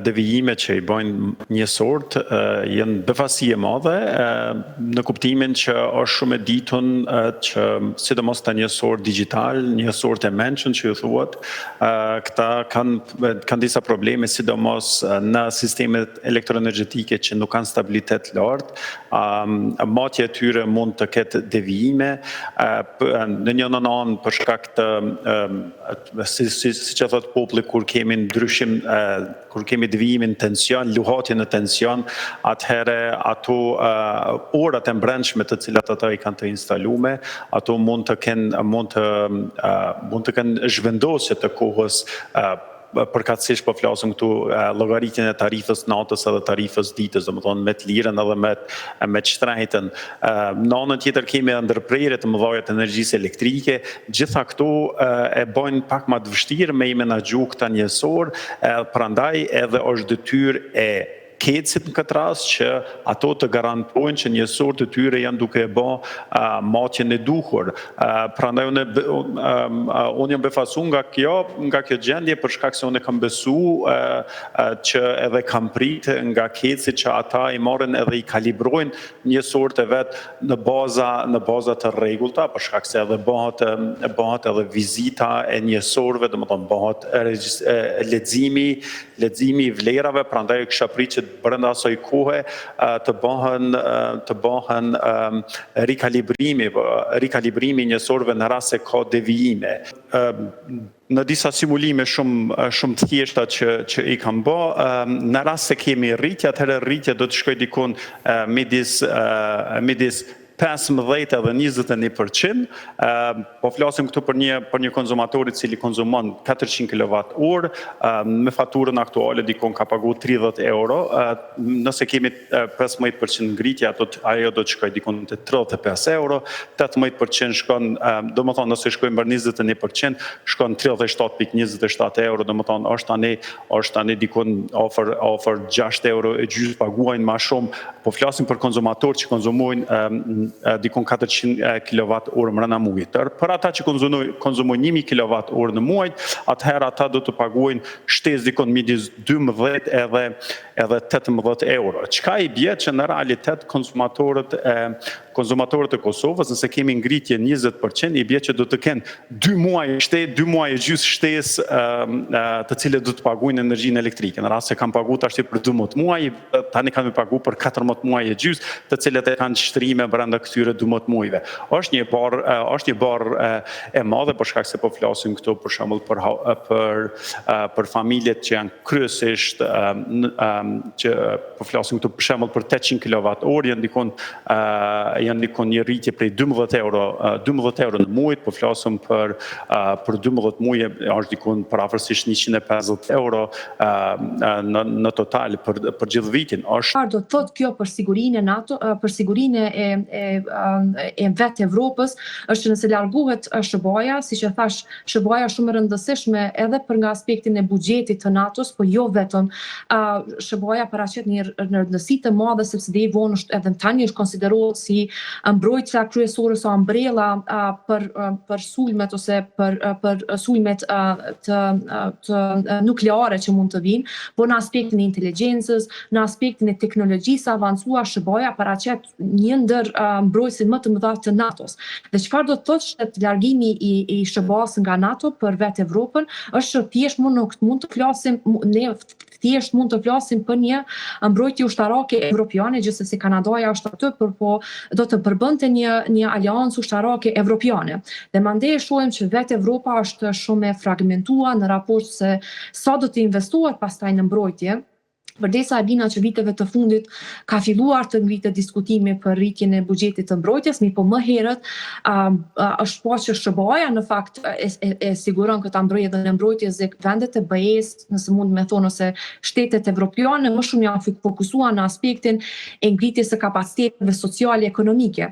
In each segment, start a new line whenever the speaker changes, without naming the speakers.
devijime që i bojnë njësort janë befasi e madhe në kuptimin që është shumë e ditun që sidomos të njësort digital, njësort e mençën që ju thuat, këta kanë disa probleme sidomos në sistemet elektroenergjetike që nuk kanë stabilitet lartë, matja e tyre mund të ketë devijime, në një anë për shkak të si që thot populli kur kemi ndryshim, kur kemi devijimin tension, luhatje në tension, atëherë ato orat e brendshme të cilat ata i kanë të instalume, ato mund të kenë zhvendosje të kohës përkatësisht po flasim këtu llogaritjen e tarifës natës edhe tarifës ditës, domethënë me të lirën edhe me të shtrejtën. Në anën tjetër kemi ndërprerje të mëdha të energjisë elektrike, gjitha këto e bojnë pak më të vështirë me i menaxhu këta njësor, prandaj edhe është detyrë e kecit në këtë rast që ato të garantojnë që njësor të tyre janë duke e bë matjen e duhur. Prandaj unë jam befasu nga kjo gjendje për shkak se unë kam besu që edhe kam prit nga kecit që ata i marrin edhe i kalibrojnë njësort e vet në baza të rregullta, për shkak se edhe bëhet edhe vizita e njësorëve, domethënë bëhet leximi i vlerave, prandaj kisha prit që brenda asaj kohe të bëhen rikalibrimi njësorëve në rast se ka devijime. Në disa simulime shumë të thjeshta që i kam bë, në rast se kemi rritje, atëherë rritja do të shkojë dikun midis 15 edhe 21%, po flasim këtu për një konzumator i cili konzumon 400 kWh, me faturën aktuale dikon ka pagu 30 euro, nëse kemi 15% ngritje, ajo do të shkoj dikon të 35 euro, 18% shkon, do më thonë nëse shkojmë për 21%, shkon 37.27 euro, do më thonë është tani dikon ofër 6 euro e gjysmë paguajnë ma shumë, po flasim për konzumator që konzumojnë dikon 400 kWh mrena muajit. Për ata që konzumojnë 1000 kWh në muaj, atëherë ata do të paguajnë shtesë dikon midis 12 edhe 18 euro. Çka i bie që në realitet konsumatorët e Kosovës, nëse kemi ngritje 20%, i bie që do të kenë 2 muaj e gjysmë shtesë të cilët do të paguajnë energjinë elektrike. Në rast se kanë paguar tash për 12 muaj, tani kanë paguar për 14 muaj e gjysmë, të cilët e kanë shtrime brenda këtyre 12 muajve. Është një barë e madhe për shkak se po flasim këtu për shembull për familjet që janë kryesisht që po flasim këtu për shembull për 800 kWh, janë dikon një rritje prej 12 euro në muaj, po flasim për 12 muaj është dikon për afërsisht 150 euro në total për gjithë vitin.
Çfarë do të thotë kjo për sigurinë e NATO, për sigurinë e vetë Evropës, është që nëse largohet SHBA-ja, siç e thash, SHBA-ja shumë e rëndësishme edhe për nga aspektin e buxhetit të NATO-s, po jo vetëm. SHBA-ja paraqet një rëndësi të madhe sepse deri vonë edhe tani është konsiderohet si mbrojtësa kryesore ose ambrella për sulmet ose për sulmet të nukleare që mund të vinë, po në aspektin e inteligjencës, në aspektin e teknologjisë avancuar, SHBA-ja paraqet një ndër mbrojtësit më të mëdha të NATO-s. Dhe çfarë do të thotë që largimi i SHBA-s nga NATO për vetë Evropën është që thjesht mund të flasim për një mbrojtje ushtarake evropiane, gjithsesi Kanadaja është aty, po do të përbënte një aleancë ushtarake evropiane. Dhe mandej shohim që vetë Evropa është shumë e fragmentuar në raport se sa do të investohet pastaj në mbrojtje. Përdesa e bina që viteve të fundit ka filluar të ngritet diskutimi për rritjen e buxhetit të mbrojtjes, mirë po më herët është pa që SHBA-ja në fakt e siguron këtë mbrojtje dhe mbrojtjes dhe vendet e BE-s, nëse mund me thonë, ose shtetet evropiane më shumë janë fokusuar në aspektin e ngritjes së kapaciteteve sociale e ekonomike.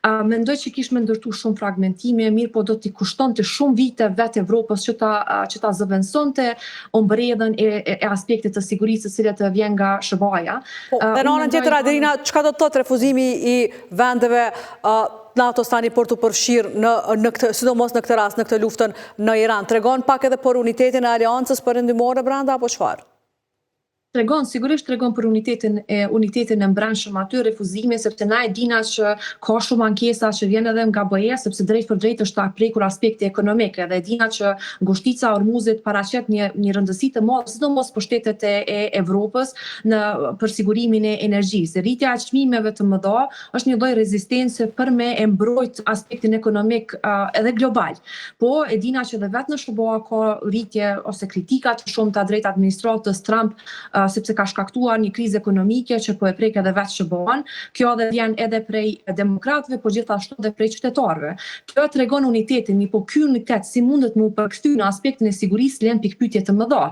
Mendoj që kishme ndërtu shumë fragmentime, mirë po do t'i kushtonte shumë vite vetë Evropës që ta zëvendësonte mbledhjen e aspektit të sigurisë së cilat vjen nga SHBA-ja.
Dhe në anën tjetër, Adelina, çka do të thotë refuzimi i vendeve NATO-s tani për të përfshirë sidomos në këtë rast, në këtë luftën në Iran? Tregon pak edhe për unitetin e aleancës përëndimore brenda apo çfarë?
Sigurisht tregon për unitetin e brendshëm aty refuzimi, sepse na e dina që ka shumë ankesa që vjen edhe nga BE, sepse drejt për drejt është prekur aspekti ekonomik, dhe e dina që ngushtica e Ormuzit paraqet një rëndësi të madhe, sidomos për shtetet e Evropës për sigurimin e energjisë. Rritja e çmimeve të mëdha është një lloj rezistence për me e mbrojt aspektin ekonomik edhe global. Po e dina që dhe vetë në SBA ka rritje ose kritika të shumta drejt administratës Trump, sepse ka shkaktuar një krizë ekonomike që po e prek edhe vetë SBA-n. Kjo edhe vjen edhe prej demokratëve, po gjithashtu edhe prej qytetarëve. Kjo tregon unitetin, po ky unitet si mundet mu përkthy në aspektin e sigurisë lën pikpyetje të mëdha,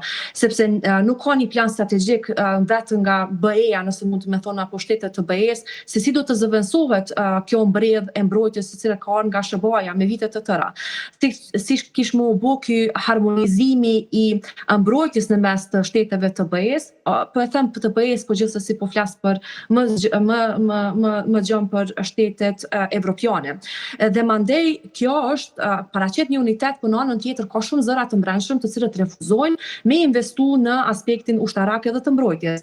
sepse nuk ka një plan strategjik vetë nga BE-ja, nëse mund të më thonë, apo shtetet të BE-s, se si do të zëvendësohet kjo mbredh e mbrojtjes së cilë ka nga SBA-ja me vite të tëra. Si kish më bë ky harmonizimi i mbrojtjes në mes të shteteve të BE-s, po e them të BE-s, po gjithsesi po flas për më gjon për shtetet evropiane. Dhe mandej kjo është paraqet një unitet, po në anën tjetër ka shumë zëra të brendshëm të cilët refuzojnë me investu në aspektin ushtarak edhe të mbrojtjes.